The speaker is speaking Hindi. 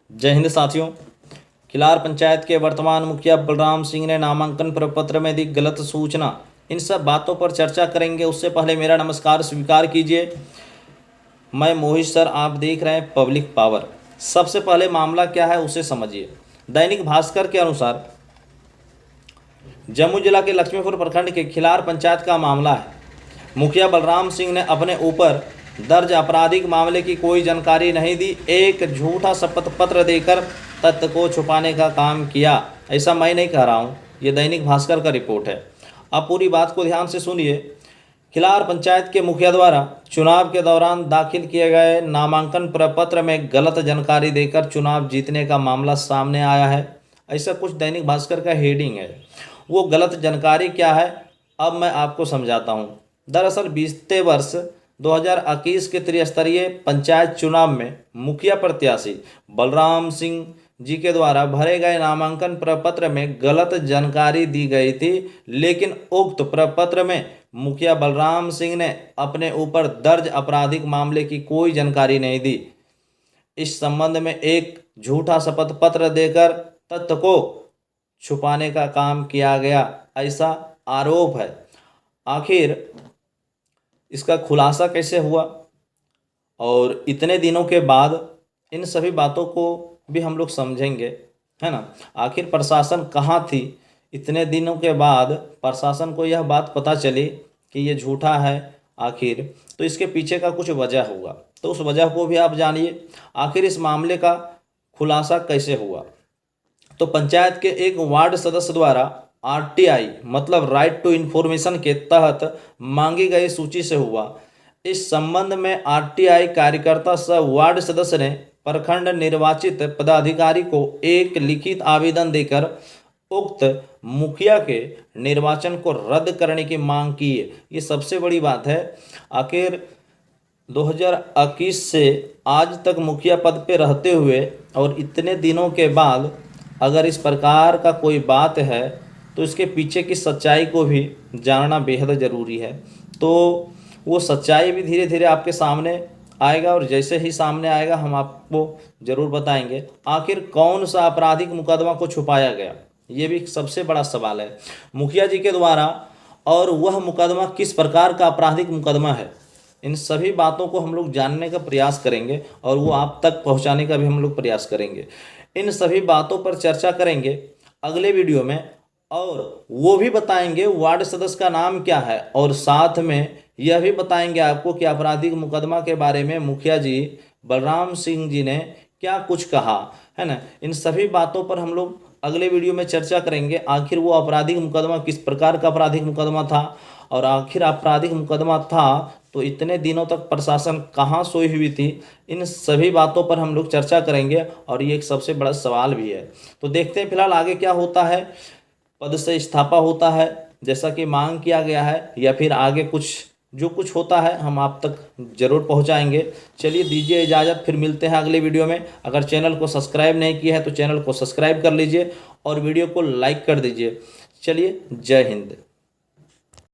जय हिंद साथियों। खिलार पंचायत के वर्तमान मुखिया बलराम सिंह ने नामांकन प्रपत्र में दी गलत सूचना। इन सब बातों पर चर्चा करेंगे। उससे पहले मेरा नमस्कार स्वीकार कीजिए। मैं मोहित सर, आप देख रहे हैं पब्लिक पावर। सबसे पहले मामला क्या है उसे समझिए। दैनिक भास्कर के अनुसार जम्मू जिला के लक्ष्मीपुर प्रखंड के खिलार पंचायत का मामला है। मुखिया बलराम सिंह ने अपने ऊपर दर्ज आपराधिक मामले की कोई जानकारी नहीं दी, एक झूठा शपथ पत्र देकर तथ्य को छुपाने का काम किया। ऐसा मैं नहीं कह रहा हूँ, ये दैनिक भास्कर का रिपोर्ट है। अब पूरी बात को ध्यान से सुनिए। खिलार पंचायत के मुखिया द्वारा चुनाव के दौरान दाखिल किए गए नामांकन प्रपत्र में गलत जानकारी देकर चुनाव जीतने का मामला सामने आया है। ऐसा कुछ दैनिक भास्कर का हेडिंग है। वो गलत जानकारी क्या है अब मैं आपको समझाता हूँ। दरअसल बीते वर्ष 2021 के त्रिस्तरीय पंचायत चुनाव में मुखिया प्रत्याशी बलराम सिंह जी के द्वारा भरे गए नामांकन प्रपत्र में गलत जानकारी दी गई थी, लेकिन उक्त प्रपत्र में मुखिया बलराम सिंह ने अपने ऊपर दर्ज आपराधिक मामले की कोई जानकारी नहीं दी। इस संबंध में एक झूठा शपथ पत्र देकर तथ्य को छुपाने का काम किया गया, ऐसा आरोप है। आखिर इसका खुलासा कैसे हुआ और इतने दिनों के बाद इन सभी बातों को भी हम लोग समझेंगे, है ना। आखिर प्रशासन कहाँ थी? इतने दिनों के बाद प्रशासन को यह बात पता चली कि ये झूठा है आखिर, तो इसके पीछे का कुछ वजह होगा, तो उस वजह को भी आप जानिए। आखिर इस मामले का खुलासा कैसे हुआ? तो पंचायत के एक वार्ड सदस्य द्वारा आरटीआई मतलब राइट टू इन्फॉर्मेशन के तहत मांगी गई सूची से हुआ। इस संबंध में आरटीआई कार्यकर्ता सह वार्ड सदस्य ने प्रखंड निर्वाचित पदाधिकारी को एक लिखित आवेदन देकर उक्त मुखिया के निर्वाचन को रद्द करने की मांग की है। ये सबसे बड़ी बात है। आखिर 2021 से आज तक मुखिया पद पे रहते हुए और इतने दिनों के बाद अगर इस प्रकार का कोई बात है तो इसके पीछे की सच्चाई को भी जानना बेहद ज़रूरी है। तो वो सच्चाई भी धीरे धीरे आपके सामने आएगा और जैसे ही सामने आएगा हम आपको ज़रूर बताएंगे। आखिर कौन सा आपराधिक मुकदमा को छुपाया गया, ये भी सबसे बड़ा सवाल है मुखिया जी के द्वारा, और वह मुकदमा किस प्रकार का आपराधिक मुकदमा है। इन सभी बातों को हम लोग जानने का प्रयास करेंगे और वो आप तक पहुंचाने का भी हम लोग प्रयास करेंगे। इन सभी बातों पर चर्चा करेंगे अगले वीडियो में, और वो भी बताएंगे वार्ड सदस्य का नाम क्या है, और साथ में यह भी बताएंगे आपको कि आपराधिक मुकदमा के बारे में मुखिया जी बलराम सिंह जी ने क्या कुछ कहा, है ना। इन सभी बातों पर हम लोग अगले वीडियो में चर्चा करेंगे। आखिर वो आपराधिक मुकदमा किस प्रकार का आपराधिक मुकदमा था, और आखिर आपराधिक मुकदमा था तो इतने दिनों तक प्रशासन कहाँ सोई हुई थी। इन सभी बातों पर हम लोग चर्चा करेंगे और ये एक सबसे बड़ा सवाल भी है। तो देखते हैं फिलहाल आगे क्या होता है। पद से इस्तीफा होता है जैसा कि मांग किया गया है, या फिर आगे जो कुछ होता है हम आप तक ज़रूर पहुंचाएंगे। चलिए दीजिए इजाज़त, फिर मिलते हैं अगले वीडियो में। अगर चैनल को सब्सक्राइब नहीं किया है तो चैनल को सब्सक्राइब कर लीजिए और वीडियो को लाइक कर दीजिए। चलिए, जय हिंद।